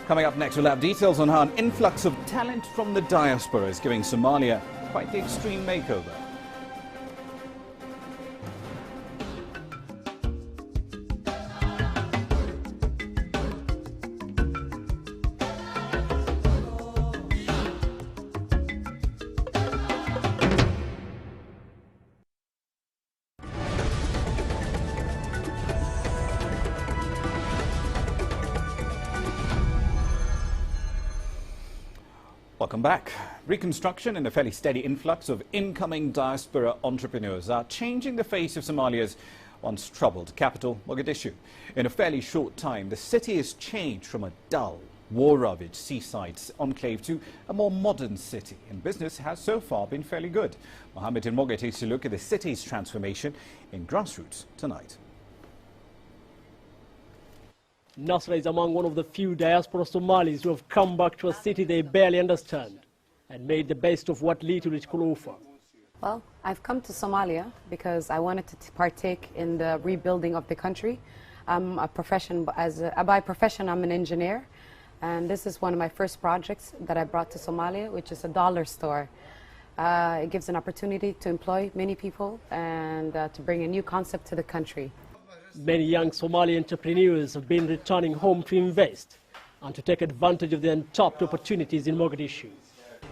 Coming up next, we'll have details on how an influx of talent from the diaspora is giving Somalia quite the extreme makeover. Welcome back. Reconstruction and a fairly steady influx of incoming diaspora entrepreneurs are changing the face of Somalia's once troubled capital, Mogadishu. In a fairly short time, the city has changed from a dull, war-ravaged seaside enclave to a more modern city, and business has so far been fairly good. Mohammed and Mogat takes a look at the city's transformation in grassroots tonight. Nasra is among one of the few diaspora Somalis who have come back to a city they barely understand and made the best of what little it could offer. Well, I've come to Somalia because I wanted to partake in the rebuilding of the country. I'm a profession, by profession, I'm an engineer, and this is one of my first projects that I brought to Somalia, which is a dollar store. It gives an opportunity to employ many people and to bring a new concept to the country. Many young Somali entrepreneurs have been returning home to invest and to take advantage of the untapped opportunities in Mogadishu.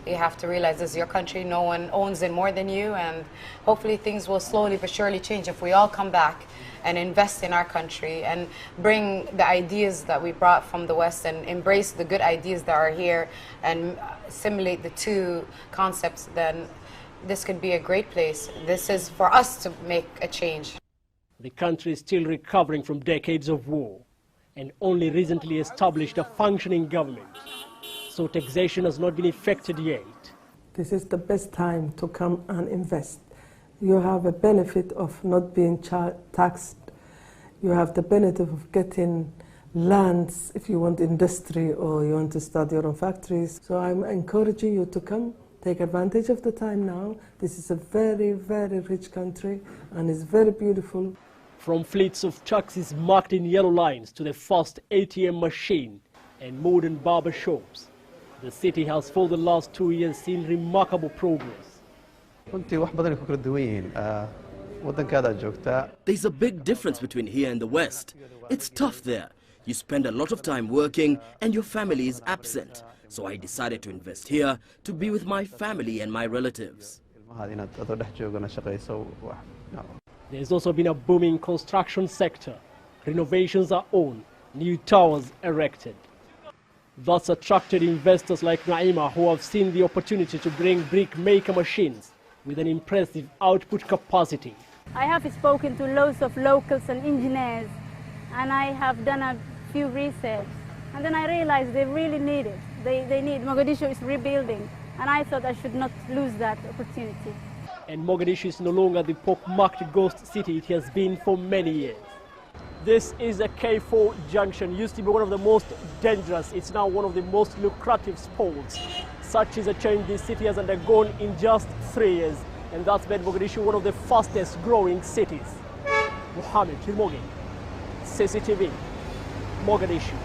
You have to realize this is your country, no one owns it more than you, and hopefully things will slowly but surely change if we all come back and invest in our country and bring the ideas that we brought from the West and embrace the good ideas that are here and assimilate the two concepts. Then this could be a great place. This is for us to make a change. The country is still recovering from decades of war and only recently established a functioning government. So taxation has not been effected yet. This is the best time to come and invest. You have a benefit of not being taxed. You have the benefit of getting lands if you want industry or you want to start your own factories. So I'm encouraging you to come. Take advantage of the time now. This is a very, very rich country and it's very beautiful. From fleets of taxis marked in yellow lines to the first ATM machine and modern barber shops, the city has for the last 2 years seen remarkable progress. There's a big difference between here and the West. It's tough there. You spend a lot of time working and your family is absent. So I decided to invest here to be with my family and my relatives. There's also been a booming construction sector. Renovations are on, new towers erected. That's attracted investors like Naima, who have seen the opportunity to bring brick maker machines with an impressive output capacity. I have spoken to loads of locals and engineers, and I have done a few research. And then I realized they really need it. They need, Mogadishu is rebuilding, and I thought I should not lose that opportunity. And Mogadishu is no longer the pock-marked ghost city it has been for many years. This is a K4 junction, used to be one of the most dangerous. It's now one of the most lucrative spots. Such is a change this city has undergone in just 3 years, and that's made Mogadishu one of the fastest growing cities. Mohammed Mogi, CCTV, Mogadishu.